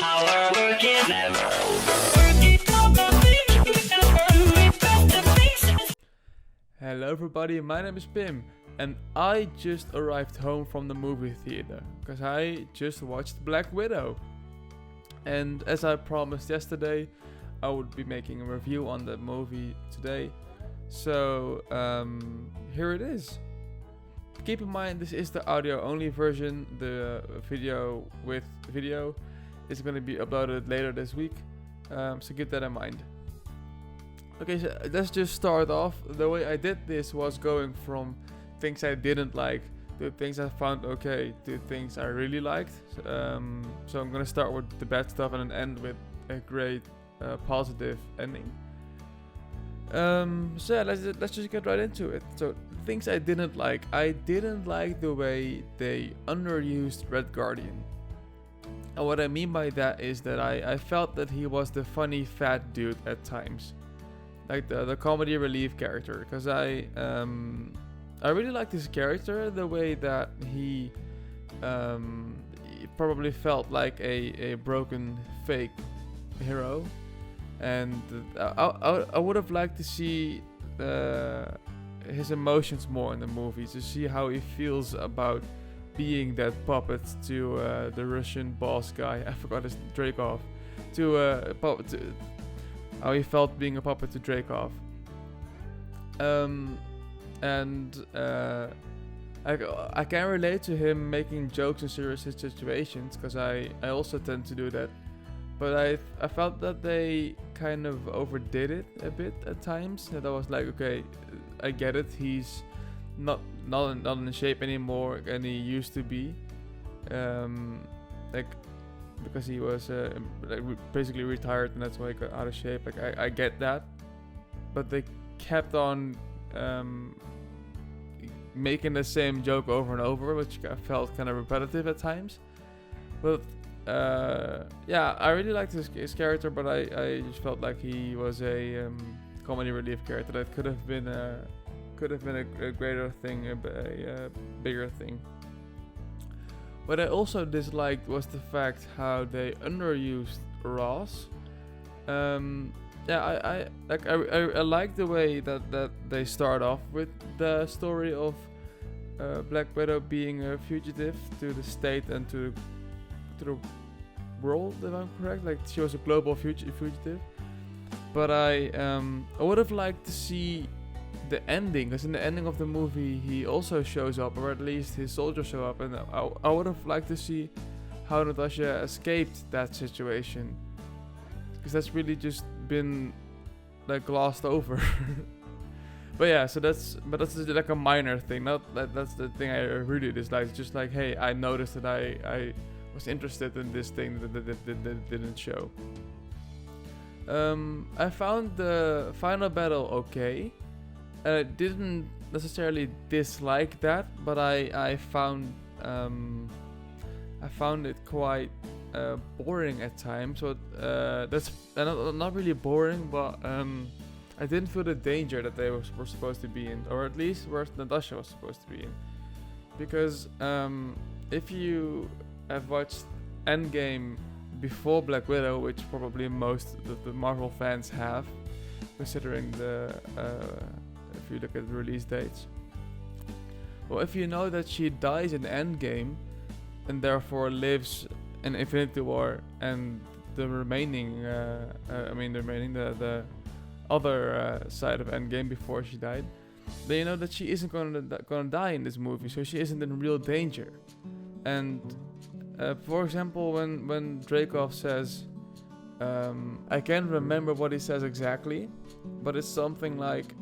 Our work is never over. Hello everybody, my name is Pim and I just arrived home from the movie theater because I just watched Black Widow. And as I promised yesterday, I would be making a review on the movie today. So here it is. Keep in mind this is the audio only version. The video with video is going to be uploaded later this week. So keep that in mind. Okay, so let's just start off. The way I did this was going from things I didn't like to things I found okay to things I really liked. So I'm gonna start with the bad stuff and then end with a great positive ending. So yeah, let's just get right into it. So things I didn't like. I didn't like the way they underused Red Guardian. And what I mean by that is that I felt that he was the funny fat dude at times. Like the comedy relief character, because I really liked his character, the way that he probably felt like a broken fake hero, and I would have liked to see his emotions more in the movie, to see how he feels about being that puppet to the Russian boss guy. I forgot his Dreykov. How he felt being a puppet to Dreykov. I can relate to him making jokes in serious situations, because I also tend to do that. But I felt that they kind of overdid it a bit at times. That I was like, okay, I get it. He's not in shape anymore, and he used to be. Because he was basically retired, and that's why he got out of shape. Like I get that, but they kept on making the same joke over and over, which I felt kind of repetitive at times. But yeah, I really liked his character, but I just felt like he was a comedy relief character that could have been a greater thing, a bigger thing. What I also disliked was the fact how they underused Ross. I like the way that they start off with the story of Black Widow being a fugitive to the state and to the world, if I'm correct. Like, she was a global fugitive. But I would have liked to see the ending, because in the ending of the movie he also shows up, or at least his soldiers show up, and I would have liked to see how Natasha escaped that situation, because that's really just been like glossed over. But yeah, so that's like a minor thing. That's the thing I really dislike. It's just like, hey, I noticed that I was interested in this thing that didn't show. I found the final battle okay. I didn't necessarily dislike that, but I found it quite boring at times. So that's not really boring, but I didn't feel the danger that they were supposed to be in, or at least where Natasha was supposed to be in. Because if you have watched Endgame before Black Widow, which probably most of the Marvel fans have, considering if you look at the release dates. Well, if you know that she dies in Endgame and therefore lives in Infinity War, and the remaining, the other side of Endgame before she died, then you know that she isn't gonna die in this movie, so she isn't in real danger. And for example, when Dreykov says, I can't remember what he says exactly, but it's something like,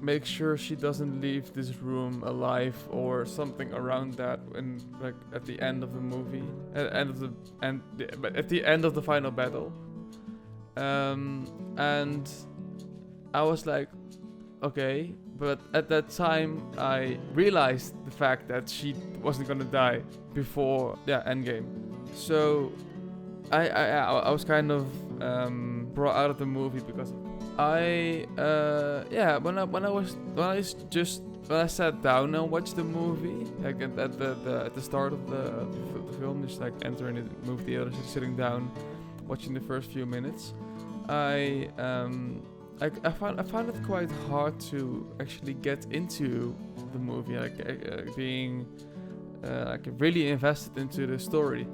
make sure she doesn't leave this room alive, or something around that, and like at the end of the movie, at the end of the final battle. And I was like, okay, but at that time I realized the fact that she wasn't gonna die before Endgame. So I was kind of brought out of the movie because when I sat down and watched the movie, like at the start of the film, just like entering the movie theater, sitting down, watching the first few minutes. I found it quite hard to actually get into the movie, being like really invested into the story.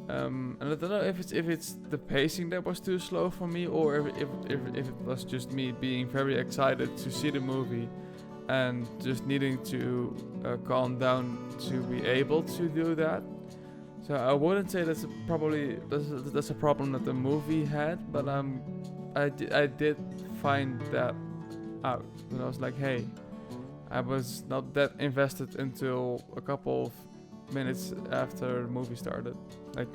And I don't know if it's the pacing that was too slow for me, or if it was just me being very excited to see the movie and just needing to calm down to be able to do that. So I wouldn't say that's a problem that the movie had, but I did find that out. And I was like, hey, I was not that invested until a couple of minutes after the movie started. Like,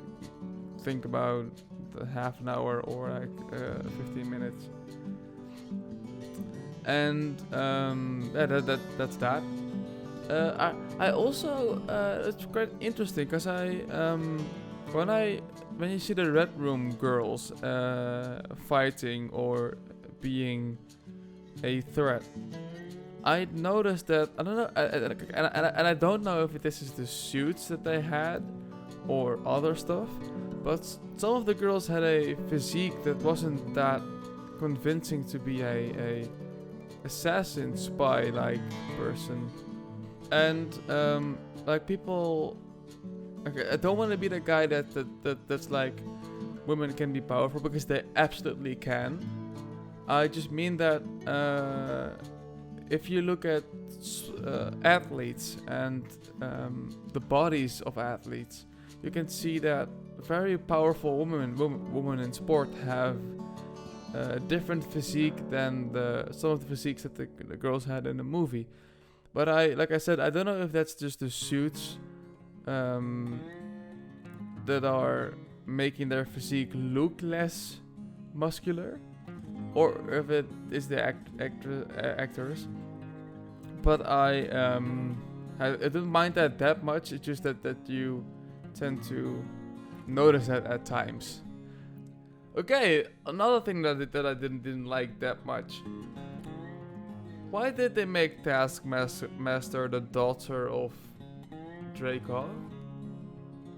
think about half an hour or like 15 minutes. And that's that. I also it's quite interesting because when you see the Red Room girls fighting or being a threat, I noticed that I don't know, and I don't know if this is the suits that they had or other stuff, but some of the girls had a physique that wasn't that convincing to be a assassin spy like person. And like people, okay, I don't want to be the guy that's like women can be powerful, because they absolutely can. I just mean that if you look at athletes and the bodies of athletes, you can see that very powerful women in sport have different physique than some of the physiques that the girls had in the movie. But like I said, I don't know if that's just the suits that are making their physique look less muscular, or if it is the actors. But I didn't mind that much. It's just that you tend to notice that at times. Okay, another thing that I didn't like that much. Why did they make Taskmaster the daughter of Dreykov?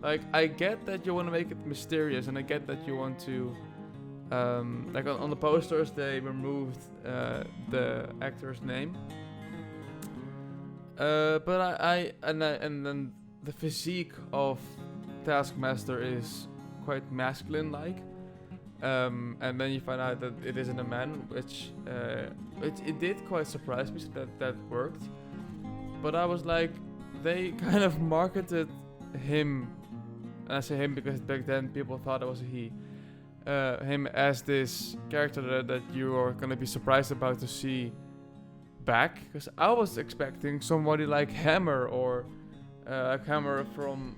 Like, I get that you want to make it mysterious, and I get that you want to, like on the posters they removed the actor's name. But and then the physique of Taskmaster is quite masculine-like. And then you find out that it isn't a man, which it did quite surprise me that worked. But I was like, they kind of marketed him, and I say him because back then people thought it was a he, him as this character that you are gonna be surprised about to see back. Because I was expecting somebody like Hammer, or like Hammer from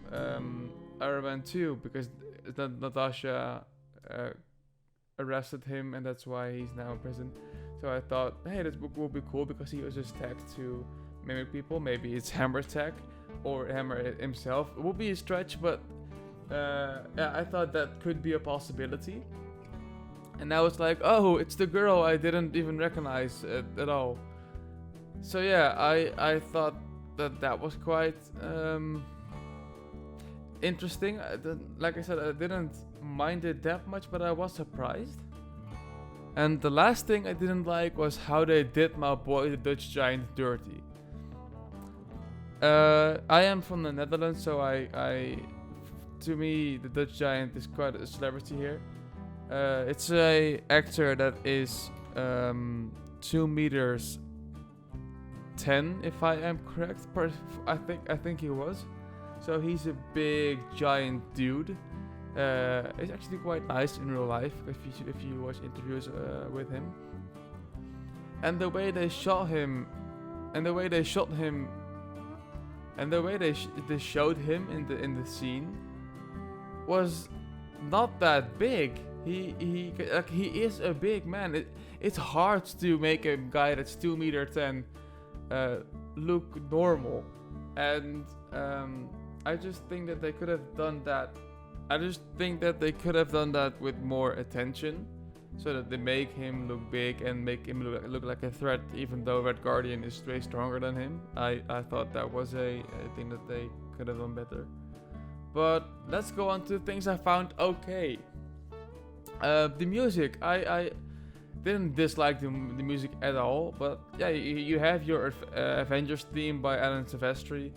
Iron Man 2, because Natasha arrested him, and that's why he's now in prison. So I thought, hey, this book will be cool because he was just tagged to mimic people. Maybe it's Hammer tag, or Hammer himself. It would be a stretch, but yeah, I thought that could be a possibility. And I was like, oh, it's the girl I didn't even recognize at all. So yeah, I thought that was quite interesting. Like I said, I didn't mind it that much, but I was surprised. And the last thing I didn't like was how they did my boy the Dutch Giant dirty. I am from the Netherlands, so to me the Dutch Giant is quite a celebrity here. It's a actor that is 2 meters 10, if I am correct. I think he was. So he's a big giant dude. He's actually quite nice in real life if you watch interviews with him. And the way they shot him, and the way they showed him in the scene was not that big. He is a big man. It's hard to make a guy that's 2 meters 10 look normal, and I just think that they could have done that. I just think that they could have done that with more attention, so that they make him look big and make him look like a threat, even though Red Guardian is way stronger than him. I thought that was a thing that they could have done better. But let's go on to things I found okay. The music, I didn't dislike the music at all, but yeah, you have your Avengers theme by Alan Silvestri,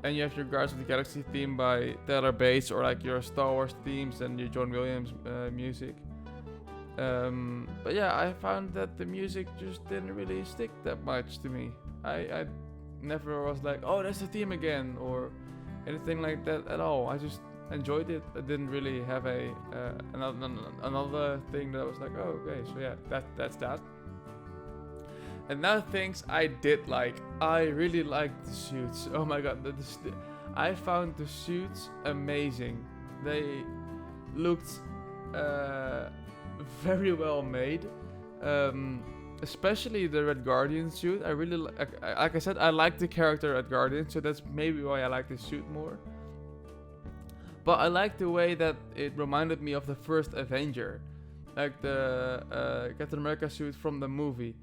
and you have your Guardians of the Galaxy theme by Tyler Bates, or like your Star Wars themes and your John Williams music. But yeah, I found that the music just didn't really stick that much to me. I never was like, oh, that's the theme again, or anything like that at all. I just enjoyed it. I didn't really have another thing that was like, oh, okay, so yeah, that's that. And now things I did like. I really liked the suits. Oh my god, I found the suits amazing. They looked very well made. Especially the Red Guardian suit. I really like I said, I like the character Red Guardian, so that's maybe why I like the suit more. But I like the way that it reminded me of the first Avenger, like the Captain America suit from the movie,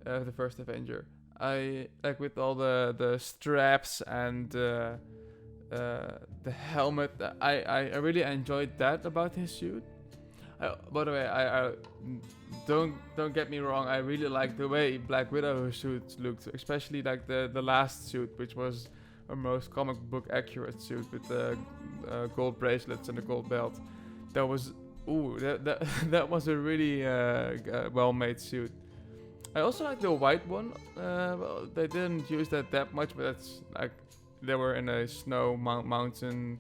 the first Avenger. I like with all the straps and the helmet. I really enjoyed that about his suit. By the way, I don't get me wrong. I really like the way Black Widow's suit looked, especially like the last suit, which was a most comic book accurate suit with the gold bracelets and the gold belt. That was that was a really well made suit. I also like the white one. Well, they didn't use that much, but that's like they were in a snow mountain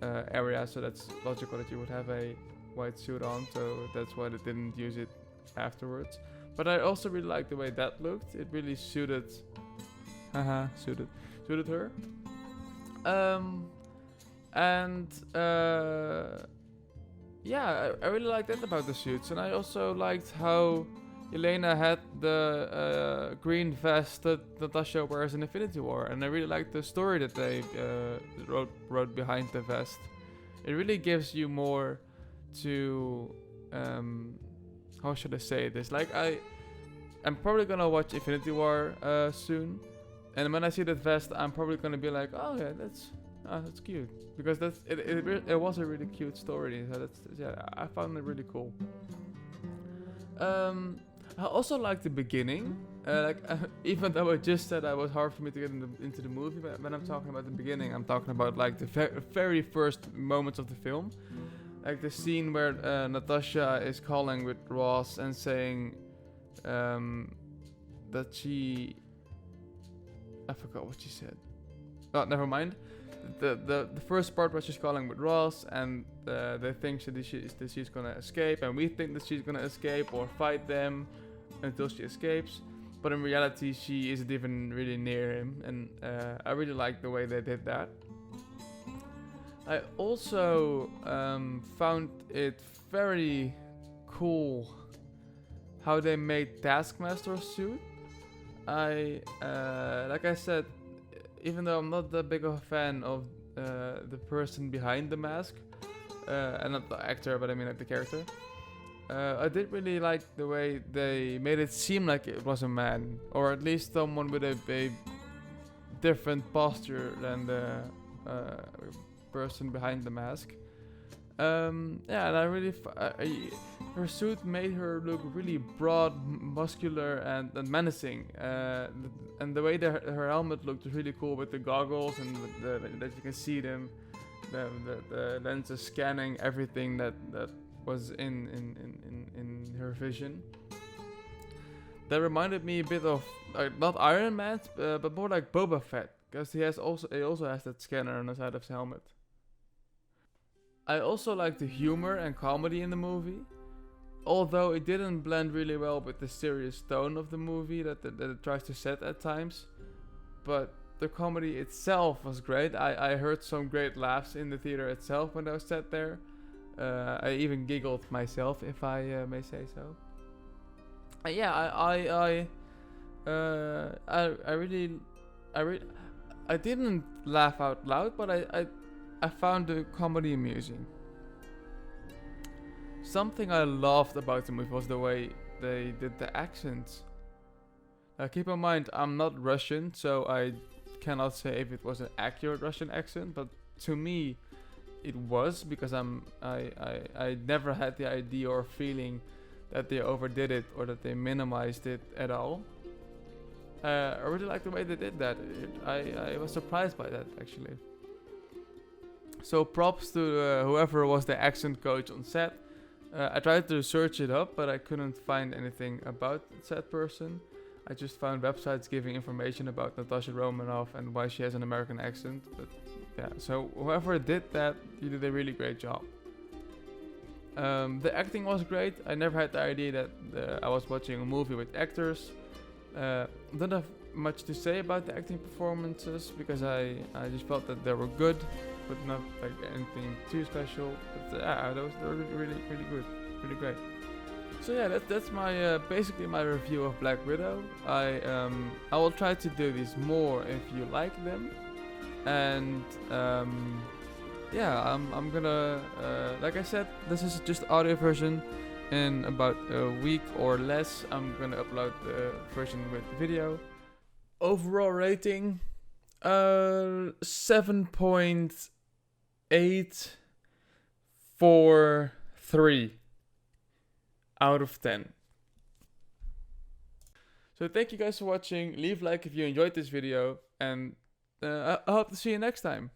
area, so that's logical that you would have a white suit on, so that's why they didn't use it afterwards. But I also really like the way that looked. It really suited her. Yeah, I really liked that about the suits, and I also liked how Elena had the green vest that Natasha wears in Infinity War, and I really liked the story that they wrote behind the vest. It really gives you more to how should I say this? Like I'm probably gonna watch Infinity War soon, and when I see that vest, I'm probably gonna be like, oh yeah, that's cute, because it was a really cute story. So I found it really cool. I also like the beginning. Even though I just said it was hard for me to get into the movie, but when I'm talking about the beginning, I'm talking about like the very first moments of the film. Like the scene where Natasha is calling with Ross and saying that she... I forgot what she said. Oh, never mind. The first part where she's calling with Ross, and they think that she's gonna escape, and we think that she's gonna escape or fight them until she escapes. But in reality, she isn't even really near him, and I really like the way they did that. I also found it very cool how they made Taskmaster's suit. Like I said, even though I'm not that big of a fan of the person behind the mask, and not the actor, but I mean like the character, I did really like the way they made it seem like it was a man, or at least someone with a different posture than the person behind the mask. And I really her suit made her look really broad, muscular, and menacing. And the way her helmet looked was really cool with the goggles, and that you can see them, the lenses scanning everything that was in her vision. That reminded me a bit of not Iron Man, but more like Boba Fett, because he also has that scanner on the side of his helmet. I also like the humor and comedy in the movie, although it didn't blend really well with the serious tone of the movie that it tries to set at times. But the comedy itself was great. I heard some great laughs in the theater itself when I was sat there. I even giggled myself, if I may say so. I didn't laugh out loud, but I found the comedy amusing. Something I loved about the movie was the way they did the accents. Keep in mind, I'm not Russian, so I cannot say if it was an accurate Russian accent, but to me, it was, because I never had the idea or feeling that they overdid it or that they minimized it at all. I really like the way they did that. I was surprised by that, actually. So props to whoever was the accent coach on set. I tried to search it up, but I couldn't find anything about said person. I just found websites giving information about Natasha Romanoff and why she has an American accent. But yeah, so whoever did that, you did a really great job. The acting was great. I never had the idea that I was watching a movie with actors. Don't have much to say about the acting performances because I just felt that they were good, but not like anything too special. But they were really good, really great. So yeah, that's my basically my review of Black Widow. I will try to do these more if you like them, and yeah, I'm gonna like I said, this is just audio version. In about a week or less, I'm gonna upload the version with video. Overall rating, 7.843 out of 10. So thank you guys for watching. Leave a like if you enjoyed this video, and I hope to see you next time.